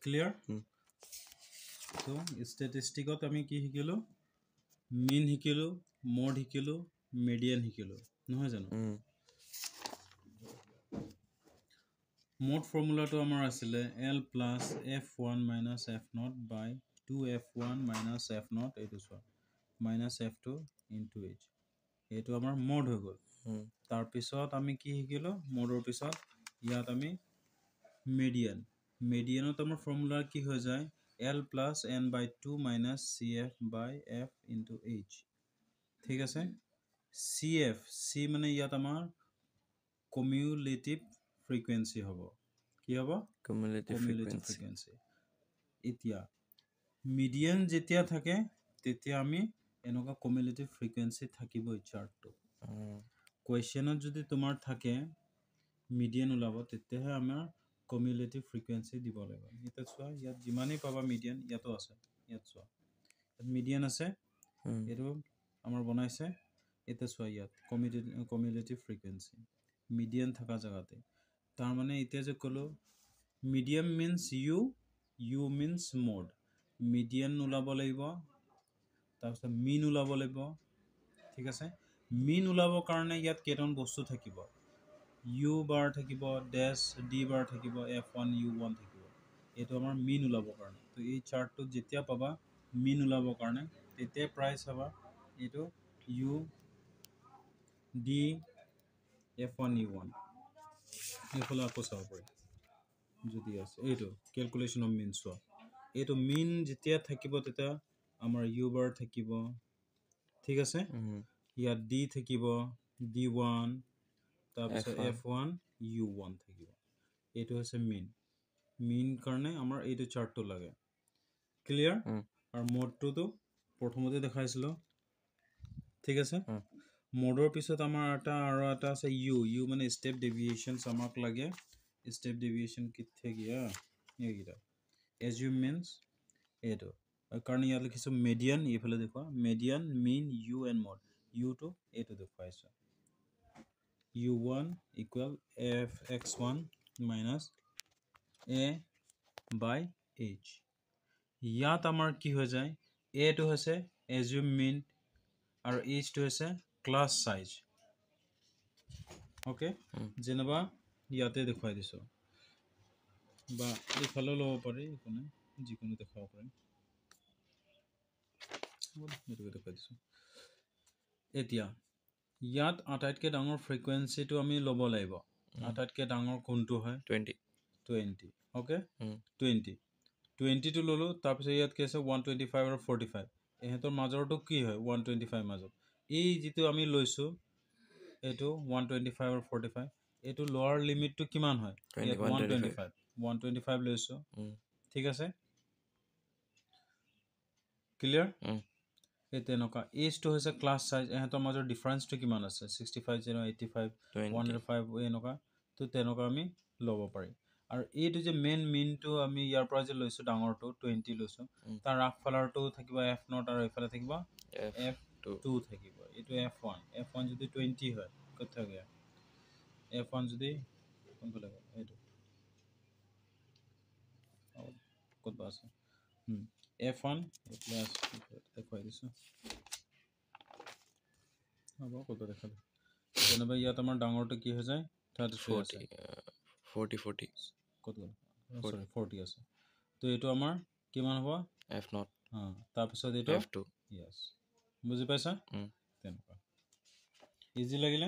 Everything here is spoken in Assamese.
ক্লিয়াৰ সো ষ্টেটিষ্টিকত আমি কি শিকিলো মিন শিকিলো মড শিকিলো মিডিয়ান শিকিলো নহয় জানো mode formula to amar asile L plus F1 minus F0 by 2F1 minus F0 etu so minus F2 into H etu amar mode hoy gol tar pisot ami ki hikilo mode or pisot yat ami median ot amar formula ki hoy jay L plus N by 2 minus CF by F into H thik ase CF C mane yat amar cumulative frequency hobo কি হবো cumulative frequency এতিয়া মিডিয়ান যেতিয়া থাকে তেতিয়া আমি এনেকা cumulative frequency থাকিব চাৰ্টটো কোৱেশ্চনত যদি তোমাৰ থাকে মিডিয়ান ওলাব তেতিয়াহে আমাৰ cumulative frequency দিব লাগিব এটা চোৱা ইয়াত যিমানেই পাবা মিডিয়ান ইয়াতো আছে ইয়াত চোৱা ইয়াত মিডিয়ান আছে এটো আমাৰ বনাইছে এটা চোৱা ইয়াত cumulative frequency মিডিয়ান থাকা জায়গাতে তার মানে এটা যে কলো medium means u means mode median ওলাব লাগিব তাৰপিছত মিন ওলাব লাগিব ঠিক আছে মিন ওলাব কাৰণে ইয়াত কেইটামান বস্তু থাকিব u bar থাকিব ড্যাশ d bar থাকিব f1 u1 থাকিব এটো আমাৰ মিন ওলাব কাৰণে তো এই চাৰ্টটো যেতিয়া পাবা মিন ওলাব কাৰণে তেতিয়া প্ৰাইস হবা এটো u d f1 u1 এফালে আকৌ চাব পাৰি যদি আছে এইটো ক্যালকুলেশন অফ মিন সোয়া এইটো মিন যেতিয়া থাকিব তেতিয়া আমাৰ u bar থাকিব ঠিক আছে ইয়াত d থাকিব d1 তাৰপিছত f1 u1 থাকিব এইটো হৈছে মিন কাৰণে আমাৰ এইটো চাৰ্টটো লাগে ক্লিয়াৰ আৰু মোডটো তো প্ৰথমতে দেখাইছিল ঠিক আছে মোডৰ পিছত আমাৰ এটা আছে u মানে স্টেপ ডেভিয়েশনস আমাক লাগে স্টেপ ডেভিয়েশন কিথে গিয়া এইগিটা assume means এটো কাৰণ ইয়াত লিখিছো মিডিয়ান ইফালে দেখো median mean u and mod u to এটো দেখাইছো u1 equal fx1 minus a by h ইয়াত আমাৰ কি হৈ যায় a to হৈছে assume mean আৰু h to হৈছে class size okay যেনবা ইয়াতে দেখাই দিছো বা ইফালে লব পাৰি কোনে যিকোনো দেখাব পাৰি এটো দেখাই দিছো এতিয়া ইয়াত আটাইতকৈ ডাঙৰ ফ্ৰিকোয়েন্সিটো আমি লব লাগিব আটাইতকৈ ডাঙৰ কোনটো হয় 20 okay 20 টো ললো তাৰ পিছত ইয়াত কি আছে 125 আৰু 45 এহেতৰ মাজৰটো কি হয় 125 মাজৰ এই যেটো আমি লৈছো এটো 125 আৰু 45 এটো লোৱাৰ লিমিটটো কিমান হয় 125 লৈছো ঠিক আছে ক্লিয়াৰ এতেনকা এজ টো হৈছে ক্লাস সাইজ এহেতৰ মাজৰ ডিফাৰেন্সটো কিমান আছে 65 085 105 এনেকা তো তেনকা আমি লব পাৰি আৰু এইটো যে মেইন মিনটো আমি ইয়াৰ পৰা যে লৈছো ডাঙৰটো 20 লৈছো তাৰ ৰাফলাৰটো থাকিব f0 আৰু এফালে থাকিব f2 থাকিব এটো f1 যদি 20 হয় কত থাকে f1 যদি কোনফালে এইটো কত আছে f1 প্লাস দেখাই দিছো হ'ব কত দেখালে যেনবা ইয়াত আমাৰ ডাঙৰটো কি হৈ যায় 40 কত গল সৰি 40 আছে তো এটো আমাৰ কিমান হ'ব f0 তাৰ পিছত এটো f2 yes বুজি পাইছা তেনকা ইজি লাগিলে